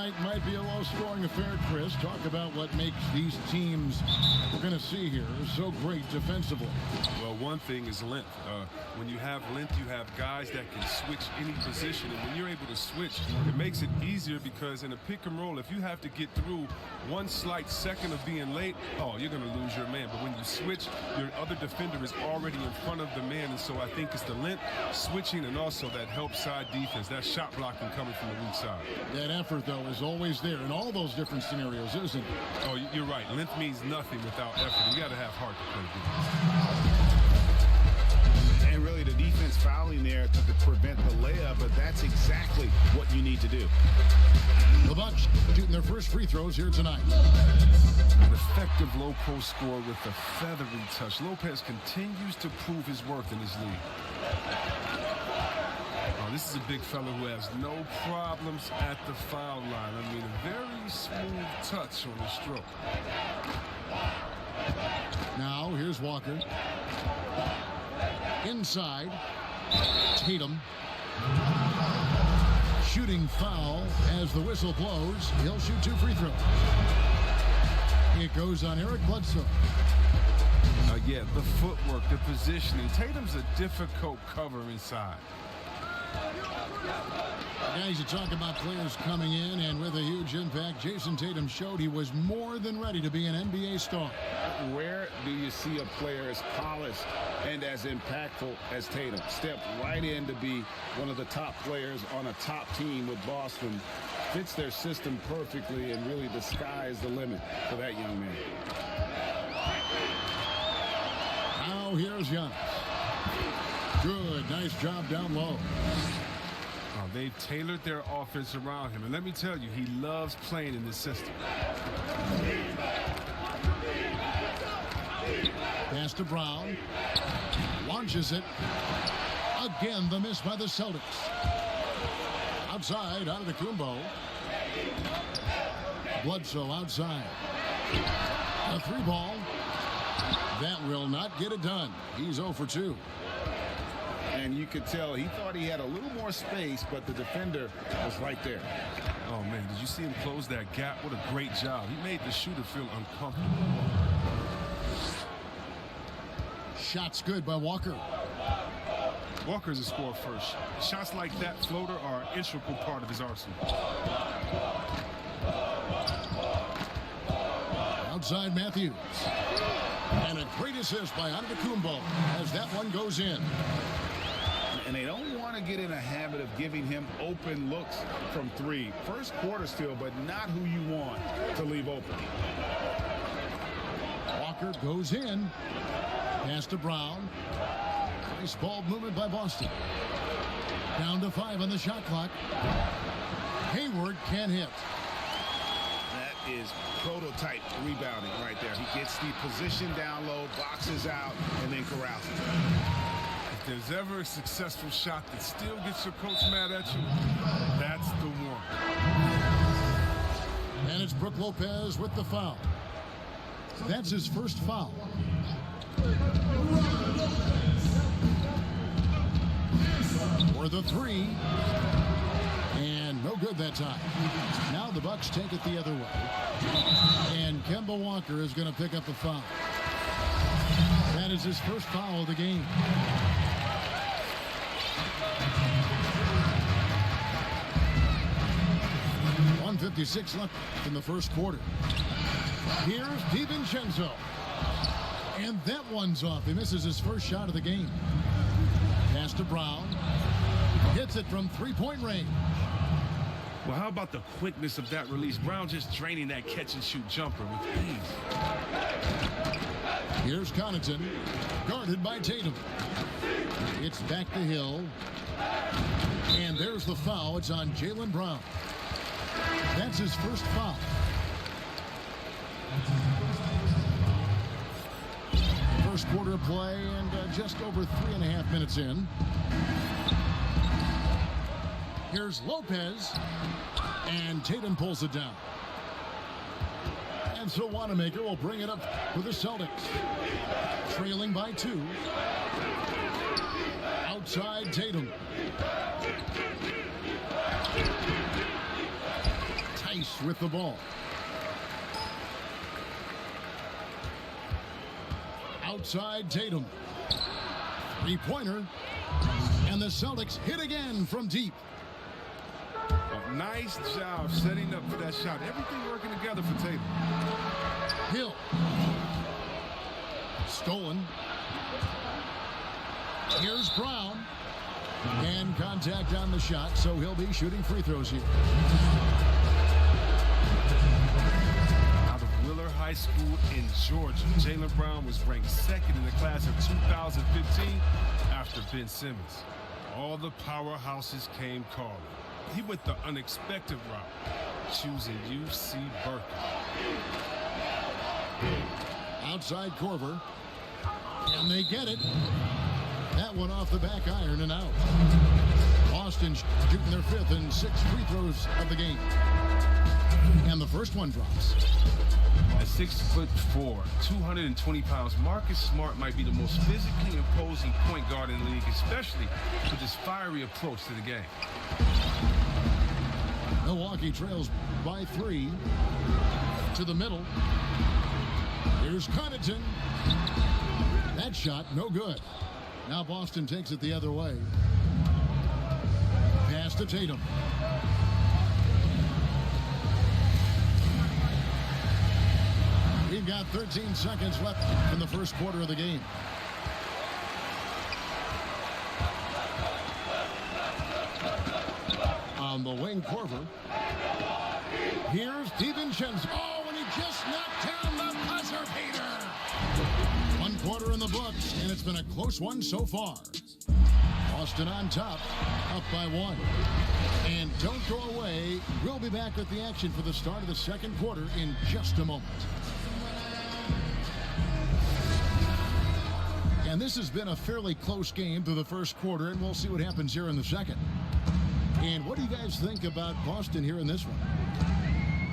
tonight might be a low-scoring affair, Chris. Talk about what makes these teams we're going to see here so great defensively. Well, one thing is length. When you have length, you have guys that can switch any position. And when you're able to switch, it makes it easier because in a pick and roll, if you have to get through one slight second of being late, oh, you're going to lose your man. But when you switch, your other defender is already in front of the man. And so I think it's the length, switching, and also that help side defense, that shot blocking coming from the weak side. That effort, though, is always there in all those different scenarios, isn't it? Oh, you're right. Length means nothing without effort. You got to have heart to play defense. And really, the defense fouling there to prevent the layup, but that's exactly what you need to do. The Bucks shooting their first free throws here tonight. An effective low post score with a feathery touch. Lopez continues to prove his worth in this league. This is a big fella who has no problems at the foul line. I mean, a very smooth touch on the stroke. Now, here's Walker. Inside. Tatum. Shooting foul as the whistle blows. He'll shoot 2 free throws. It goes on Eric Bledsoe. Yeah, the footwork, the positioning. Tatum's a difficult cover inside. Guys, you talk about players coming in and with a huge impact. Jason Tatum showed he was more than ready to be an NBA star. Where do you see a player as polished and as impactful as Tatum? Step right in to be one of the top players on a top team with Boston. Fits their system perfectly, and really the sky is the limit for that young man. Now here's Giannis. Good, nice job down low. They've tailored their offense around him. And let me tell you, he loves playing in this system. Pass to Brown. Launches it. Again, the miss by the Celtics. Outside, out of the Kumbo. Bledsoe outside. A 3-ball. That will not get it done. He's 0 for 2. And you could tell he thought he had a little more space, but the defender was right there. Oh, man, did you see him close that gap? What a great job. He made the shooter feel uncomfortable. Shots good by Walker. Walker's a scorer first. Shots like that floater are an integral part of his arsenal. Outside Matthews. And a great assist by Antetokounmpo as that one goes in. And they don't want to get in a habit of giving him open looks from 3. First quarter still, but not who you want to leave open. Walker goes in. Pass to Brown. Nice ball movement by Boston. Down to 5 on the shot clock. Hayward can't hit. That is prototype rebounding right there. He gets the position down low, boxes out, and then corrals it. If there's ever a successful shot that still gets your coach mad at you, that's the one. And it's Brook Lopez with the foul. That's his first foul. For the 3. And no good that time. Now the Bucks take it the other way. And Kemba Walker is going to pick up the foul. That is his first foul of the game. .156 left in the first quarter. Here's DiVincenzo. And that one's off. He misses his first shot of the game. Pass to Brown. Hits it from 3-point range. Well, how about the quickness of that release? Brown just draining that catch-and-shoot jumper with ease. Here's Connaughton, guarded by Tatum. It's back to Hill. And there's the foul. It's on Jaylen Brown. That's his first foul. First quarter of play and just over 3.5 minutes in. Here's Lopez, and Tatum pulls it down. And so Wanamaker will bring it up for the Celtics. Trailing by 2. Outside Tatum. Rice with the ball. Outside Tatum. Three-pointer. And the Celtics hit again from deep. A nice job setting up for that shot. Everything working together for Tatum. Hill. Stolen. Here's Brown. And contact on the shot, so he'll be shooting free throws here. Out of Willard High School in Georgia, Jaylen Brown was ranked second in the class of 2015 after Ben Simmons. All the powerhouses came calling. He went the unexpected route, choosing UC Berkeley. Outside Korver. And they get it. That one off the back iron and out. Boston shooting their 5th and 6th free throws of the game. And the first one drops. At 6'4", 220 pounds, Marcus Smart might be the most physically imposing point guard in the league, especially with his fiery approach to the game. Milwaukee trails by 3 to the middle. Here's Connaughton. That shot, no good. Now Boston takes it the other way. Pass to Tatum. We've got 13 seconds left in the first quarter of the game. On the wing, Korver. Here's DiVincenzo. Oh, and he just knocked down the buzzer beater. 1 quarter in the books, and it's been a close one so far. Boston on top, up by 1. And don't go away. We'll be back with the action for the start of the second quarter in just a moment. And this has been a fairly close game through the first quarter, and we'll see what happens here in the second. And what do you guys think about Boston here in this one?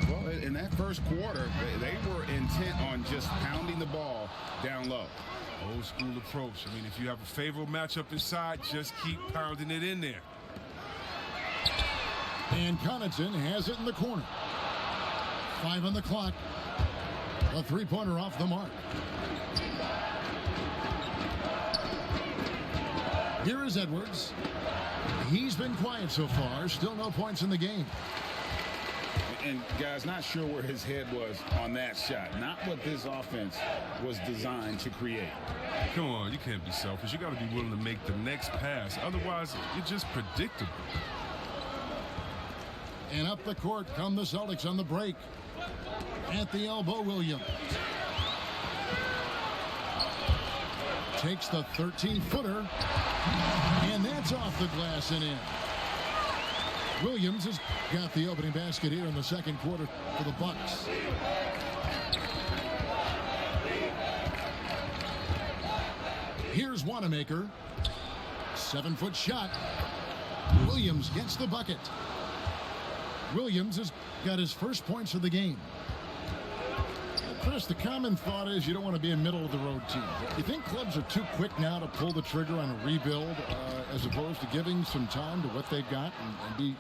Well, in that first quarter, they were intent on just pounding the ball down low. Old school approach. I mean, if you have a favorable matchup inside, just keep pounding it in there. And Connaughton has it in the corner. 5 on the clock. A three-pointer off the mark. Here is Edwards. He's been quiet so far. Still no points in the game. And guys, not sure where his head was on that shot. Not what this offense was designed to create. Come on, you can't be selfish. You got to be willing to make the next pass. Otherwise, you're just predictable. And up the court come the Celtics on the break. At the elbow, Williams. Takes the 13-footer. And that's off the glass and in. Williams has got the opening basket here in the second quarter for the Bucks. Here's Wanamaker. 7-foot shot. Williams gets the bucket. Williams has got his first points of the game. Chris, the common thought is you don't want to be a middle-of-the-road team. You think clubs are too quick now to pull the trigger on a rebuild as opposed to giving some time to what they've got and be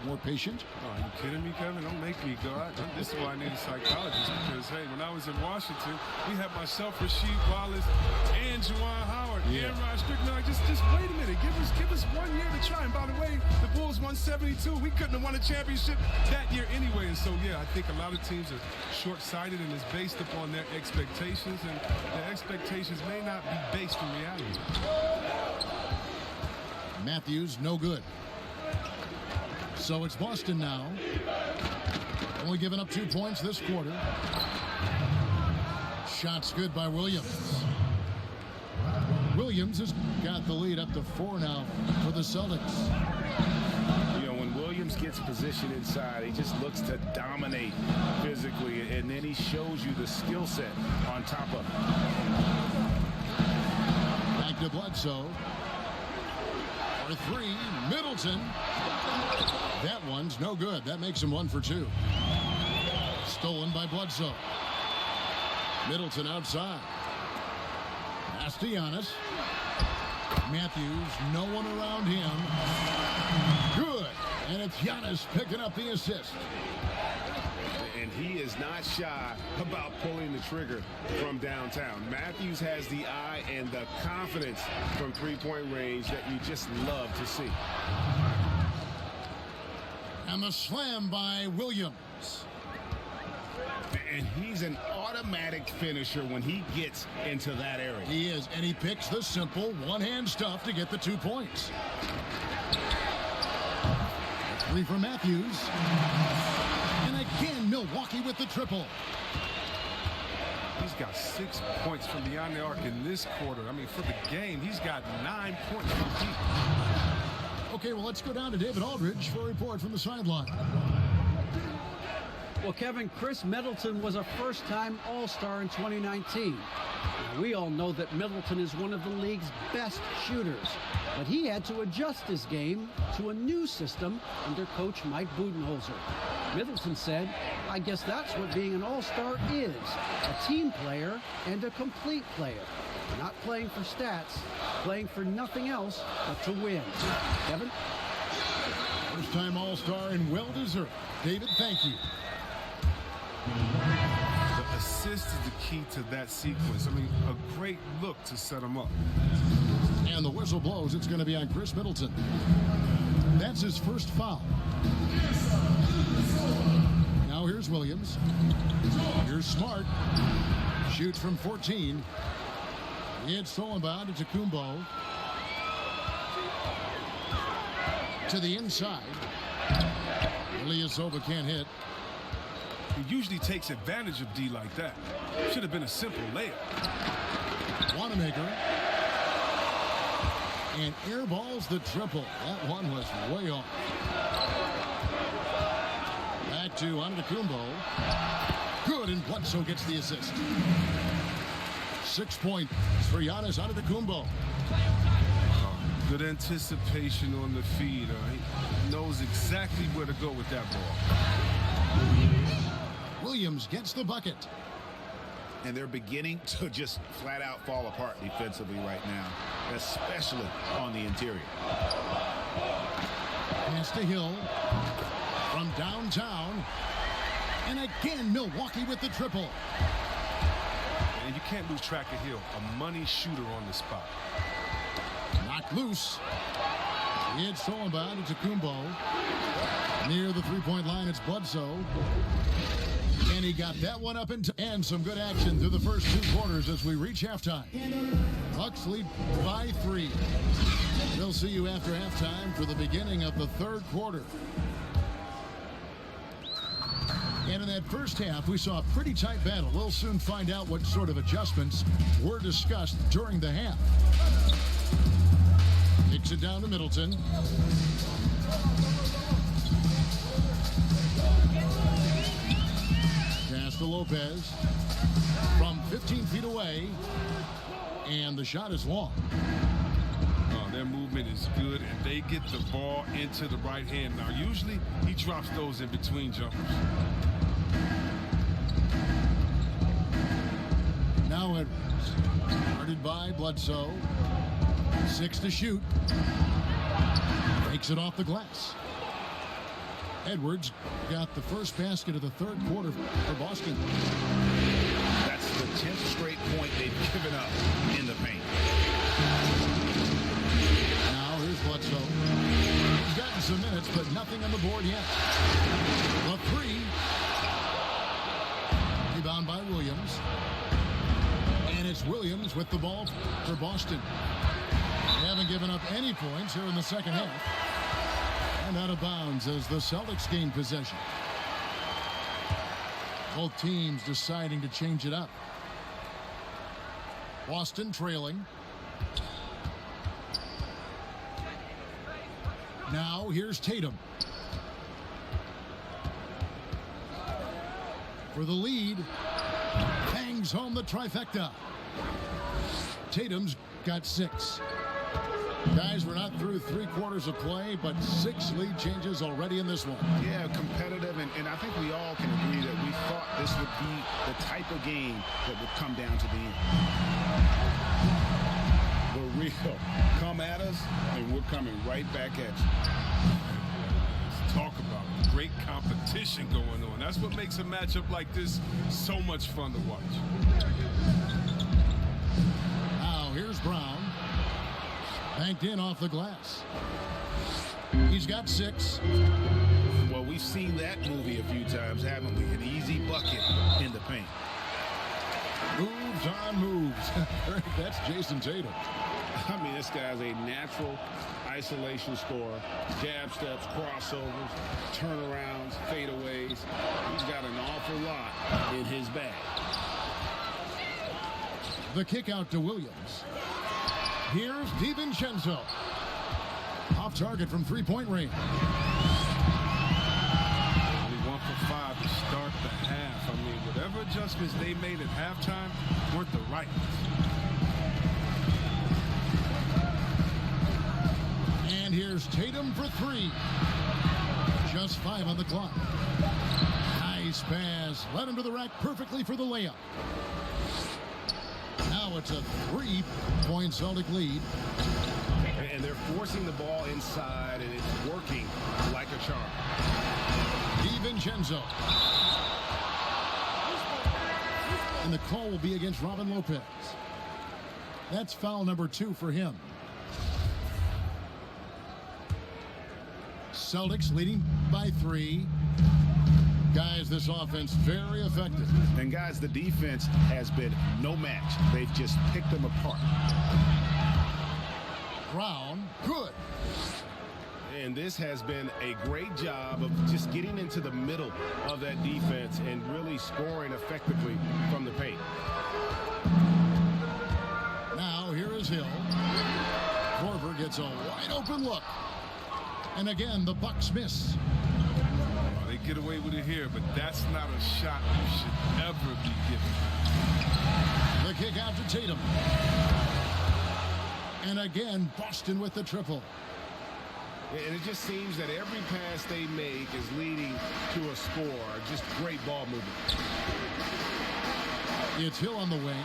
more patient? Oh, are you kidding me, Kevin? Don't make me go. This is why I need a psychologist because, hey, when I was in Washington, we had myself, Rasheed Wallace, and Juwan Howard, and Rod Strickland. Like, just wait a minute. Give us 1 year to try. And by the way, the Bulls won 72. We couldn't have won a championship that year anyway. And so, yeah, I think a lot of teams are short-sighted and it's based upon their expectations, and their expectations may not be based in reality. Matthews, no good. So it's Boston now. Only giving up 2 points this quarter. Shots good by Williams. Williams has got the lead up to 4 now for the Celtics. You know, when Williams gets position inside, he just looks to dominate physically, and then he shows you the skill set on top of it. Back to Bledsoe. For 3, Middleton. That one's no good. That makes him 1 for 2. Stolen by Bledsoe. Middleton outside. Pass to Giannis. Matthews, no one around him. Good. And it's Giannis picking up the assist. and he is not shy about pulling the trigger from downtown. Matthews has the eye and the confidence from three-point range that you just love to see. And the slam by Williams. And he's an automatic finisher when he gets into that area. He is, and he picks the simple one-hand stuff to get the 2 points. 3 for Matthews. And again, Milwaukee with the triple. He's got 6 points from beyond the arc in this quarter. I mean, for the game, he's got 9 points from deep. Okay, well, let's go down to David Aldridge for a report from the sideline. Well, Kevin, Chris Middleton was a first-time All-Star in 2019. Now, we all know that Middleton is one of the league's best shooters, but he had to adjust his game to a new system under coach Mike Budenholzer. Middleton said, "I guess that's what being an All-Star is, a team player and a complete player. Not playing for stats, playing for nothing else but to win." Kevin? First-time All-Star and well-deserved. David, thank you. The assist is the key to that sequence. I mean, a great look to set him up. And the whistle blows. It's going to be on Chris Middleton. That's his first foul. Now here's Williams. Here's Smart. Shoots from 14. It's stolen by Antetokounmpo. To the inside. Ilyasova can't hit. He usually takes advantage of D like that. Should have been a simple layup. Wanamaker. And airballs the triple. That one was way off. Back to Antetokounmpo. Good, and Bledsoe gets the assist. 6 points for Giannis Antetokounmpo. Good anticipation on the feed. He knows exactly where to go with that ball. Williams gets the bucket. And they're beginning to just flat out fall apart defensively right now, especially on the interior. Pass to Hill from downtown. And again, Milwaukee with the triple. And you can't lose track of Hill, a money shooter on the spot. Knocked loose. It's stolen by Antetokounmpo. Near the three-point line, it's Bledsoe. And he got that one up and some good action through the first 2 quarters as we reach halftime. Bucks lead by 3. We'll see you after halftime for the beginning of the third quarter. And in that first half, we saw a pretty tight battle. We'll soon find out what sort of adjustments were discussed during the half. Kicks it down to Middleton. Pass to Lopez from 15 feet away. And the shot is long. Their movement is good, and they get the ball into the right hand. Now, usually he drops those in between jumpers. Now Edwards. Guarded by Bledsoe. 6 to shoot. Takes it off the glass. Edwards got the first basket of the third quarter for Boston. That's the 10th straight point they've given up in the paint. Now here's Bledsoe. He's gotten some minutes, but nothing on the board yet. The 3. Rebound by Williams. And it's Williams with the ball for Boston. They haven't given up any points here in the second half. And out of bounds as the Celtics gain possession. Both teams deciding to change it up. Boston trailing. Now here's Tatum. For the lead. Bangs home the trifecta. Tatum's got 6. Guys, we're not through 3 quarters of play, but 6 lead changes already in this one. Yeah, competitive, and I think we all can agree that we thought this would be the type of game that would come down to the end. The real come at us, and we're coming right back at you. Let's talk about it. great competition going on. That's what makes a matchup like this so much fun to watch. Now here's Brown. Banked in off the glass. He's got 6. Well, we've seen that movie a few times, haven't we? An easy bucket in the paint. Moves on moves. That's Jason Tatum. I mean, this guy's a natural isolation scorer. Jab steps, crossovers, turnarounds, fadeaways. He's got an awful lot in his bag. The kick out to Williams. Here's DiVincenzo. Off target from three-point range. Only 1 for 5 to start the half. I mean, whatever adjustments they made at halftime weren't the right ones. And here's Tatum for 3. Just 5 on the clock. Nice pass. Led him to the rack perfectly for the layup. Now it's a 3-point Celtic lead. And they're forcing the ball inside, and it's working like a charm. DiVincenzo. And the call will be against Robin Lopez. That's foul number 2 for him. Celtics leading by 3. Guys, this offense very effective. And guys, the defense has been no match. They've just picked them apart. Brown, good. And this has been a great job of just getting into the middle of that defense and really scoring effectively from the paint. Now here is Hill. Korver gets a wide open look. And again, the Bucks miss. Well, they get away with it here, but that's not a shot you should ever be given. The kick out to Tatum. And again, Boston with the triple. And it just seems that every pass they make is leading to a score. Just great ball movement. It's Hill on the wing.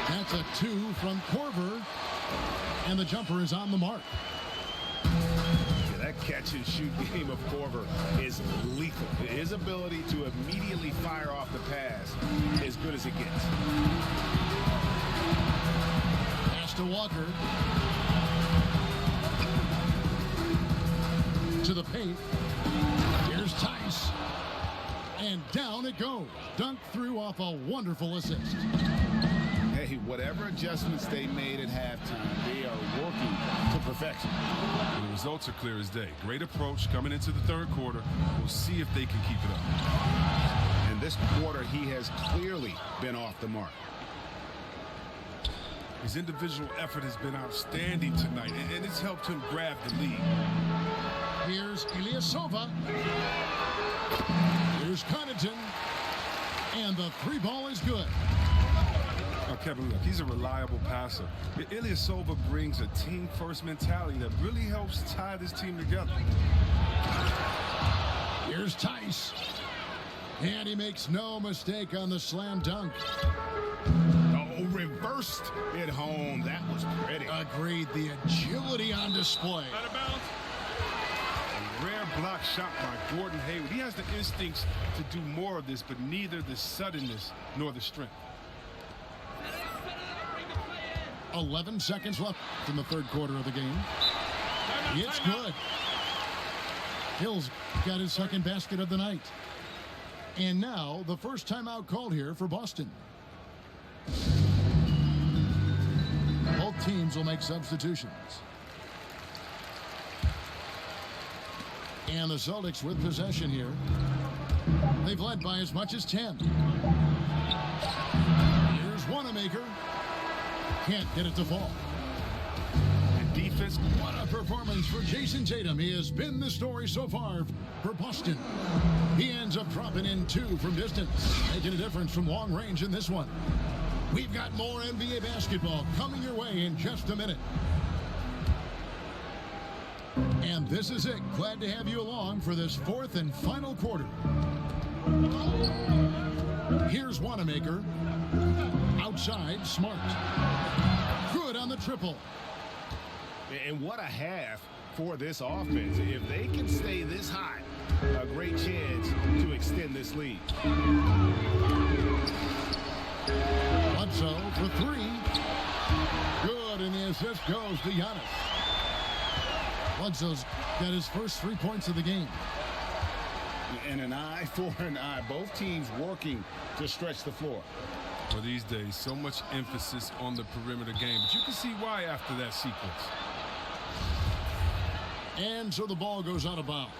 That's a 2 from Korver. And the jumper is on the mark. That catch and shoot game of Korver is lethal. His ability to immediately fire off the pass is good as it gets. Pass to Walker. To the paint. Here's Tice. And down it goes. Dunked through off a wonderful assist. Hey, whatever adjustments they made at halftime, they are working to perfection. And the results are clear as day. Great approach coming into the third quarter. We'll see if they can keep it up. And this quarter, he has clearly been off the mark. His individual effort has been outstanding tonight, and it's helped him grab the lead. Here's Ilyasova. Here's Connaughton. And the 3-ball is good. Now, Kevin, look, he's a reliable passer. Ilyasova brings a team-first mentality that really helps tie this team together. Here's Tice. And he makes no mistake on the slam dunk. Oh, reversed it home. That was pretty. Agreed. The agility on display. Out of bounds. A rare block shot by Gordon Hayward. He has the instincts to do more of this, but neither the suddenness nor the strength. 11 seconds left in the third quarter of the game. It's good. Hill's got his second basket of the night. And now the first timeout called here for Boston. Both teams will make substitutions. And the Celtics with possession here. They've led by as much as 10. Here's Wanamaker. Can't get it to fall. And defense. What a performance for Jason Tatum. He has been the story so far for Boston. He ends up dropping in 2 from distance, making a difference from long range in this one. We've got more NBA basketball coming your way in just a minute. And this is it. Glad to have you along for this fourth and final quarter. Here's Wanamaker. Outside, Smart. Good on the triple. And what a half for this offense. If they can stay this high a great chance to extend this lead. Bledsoe for three. Good, and the assist goes to Giannis. Bledsoe's got his first 3 points of the game. And an eye for an eye. Both teams working to stretch the floor. For these days, so much emphasis on the perimeter game, but you can see why after that sequence. And so the ball goes out of bounds.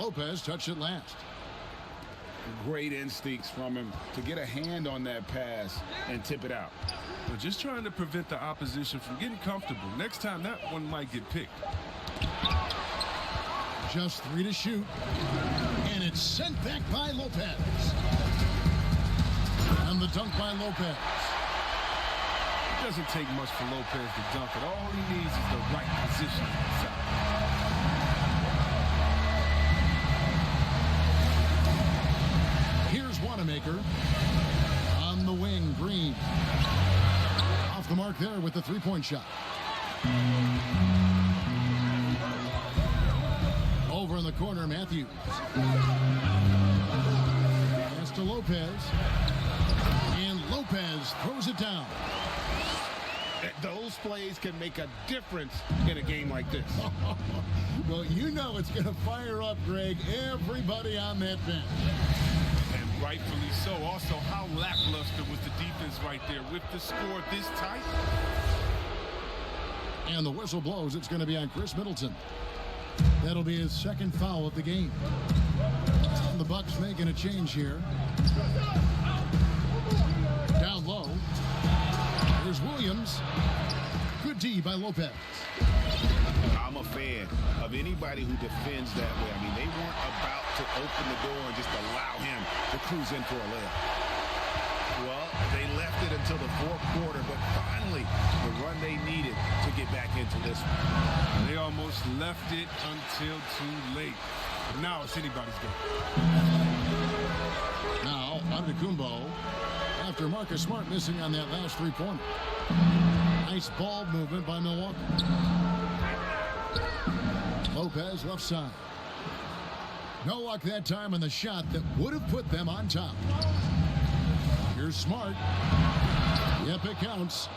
Lopez touched it last. Great instincts from him to get a hand on that pass and tip it out. But just trying to prevent the opposition from getting comfortable. Next time, that one might get picked. Just 3 to shoot. And it's sent back by Lopez. And the dunk by Lopez. It doesn't take much for Lopez to dunk it. All he needs is the right position inside. Here's Wanamaker. On the wing, Green. Off the mark there with the three-point shot. Over in the corner, Matthews. Pass to Lopez. And Lopez throws it down. Those plays can make a difference in a game like this. Well, you know it's going to fire up, Greg, everybody on that bench. And rightfully so. Also, how lackluster was the defense right there with the score this tight? And the whistle blows. It's going to be on Chris Middleton. That'll be his second foul of the game. And the Bucks making a change here. Down low. Here's Williams. Good D by Lopez. I'm a fan of anybody who defends that way. I mean, they weren't about to open the door and just allow him to cruise in for a layup. Well, they left it until the fourth quarter, but finally the run they needed to get back into this one. They almost left it until too late. But now it's anybody's game. Now, Antetokounmpo, after Marcus Smart missing on that last three-pointer. Nice ball movement by Milwaukee. Lopez left side. No luck that time on the shot that would have put them on top. Here's Smart. Yep, it counts.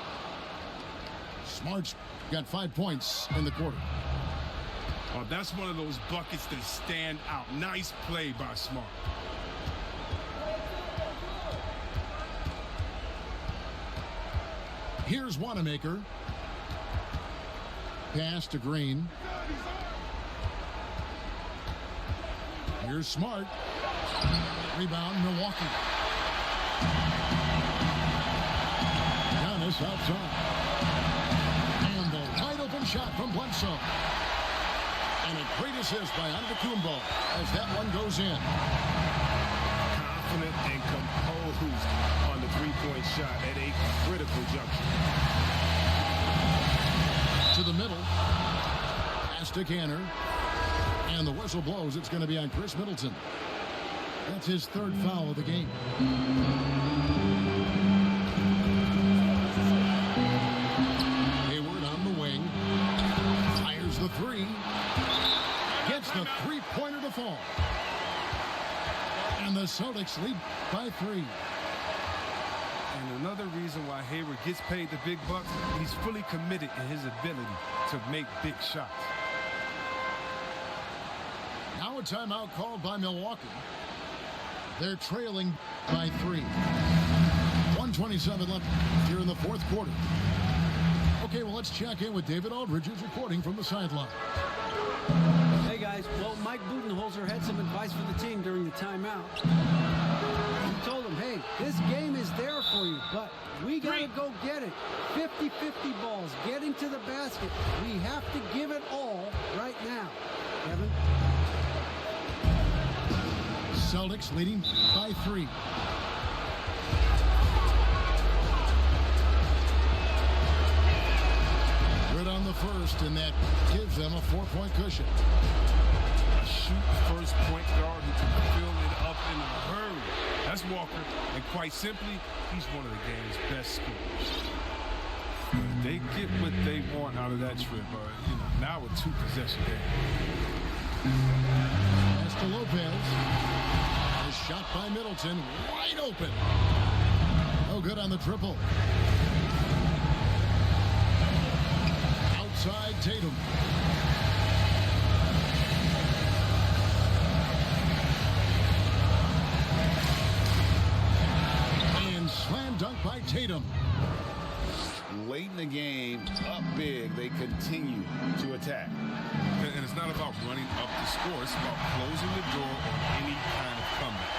Smart's got 5 points in the quarter. Oh, that's one of those buckets that stand out. Nice play by Smart. Here's Wanamaker. Pass to Green. Here's Smart. Rebound, Milwaukee. Giannis outside. And the wide open shot from Bledsoe. And a great assist by Antetokounmpo as that one goes in. Confident and composed on the three-point shot at a critical juncture. To the middle. Pass to Canner. And the whistle blows. It's going to be on Chris Middleton. That's his third foul of the game. Hayward on the wing. Fires the three. Gets the three-pointer to fall. And the Celtics lead by 3. And another reason why Hayward gets paid the big bucks, he's fully committed in his ability to make big shots. Now a timeout called by Milwaukee. They're trailing by 3. 1:27 left here in the fourth quarter. Okay, well, let's check in with David Aldridge, who's reporting from the sideline. Hey, guys. Well, Mike Budenholzer had some advice for the team during the timeout. He told them, hey, this game is there for you, but we got to go get it. 50-50 balls, getting to the basket. We have to give it all right now. Kevin? Celtics leading by 3. Good on the first, and that gives them a 4-point cushion. A shoot first point guard who can fill it up in a hurry. That's Walker, and quite simply, he's one of the game's best scorers. They get what they want out of that trip, now a 2-possession game. Pass to Lopez. A shot by Middleton, wide open. No good on the triple. Outside Tatum. And slam dunk by Tatum. Late in the game, up big, they continue to attack. And it's not about running up the score. It's about closing the door on any kind of comeback.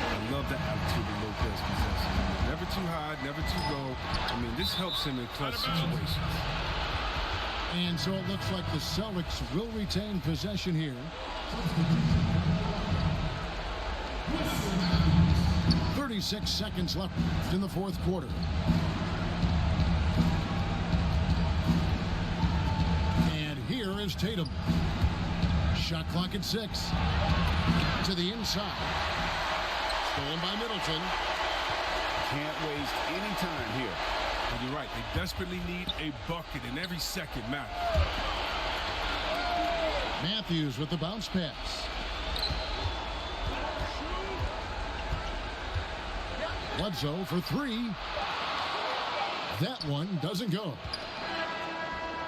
I love the attitude of Lopez possesses. Never too high, never too low. I mean, this helps him in clutch situations. And so it looks like the Celtics will retain possession here. 36 seconds left in the fourth quarter. And here is Tatum. Shot clock at 6. To the inside. Stolen by Middleton. Can't waste any time here. And you're right. They desperately need a bucket, and every second matters. Matthews with the bounce pass. Bledsoe for 3. That one doesn't go.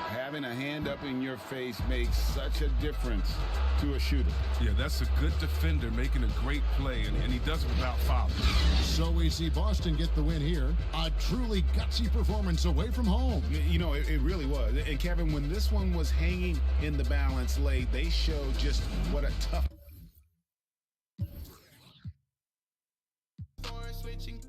Having a hand up in your face makes such a difference to a shooter. Yeah, that's a good defender making a great play, and he does it without fouling. So we see Boston get the win here. A truly gutsy performance away from home. You know, it really was. And Kevin, when this one was hanging in the balance late, they showed just what a tough... Switching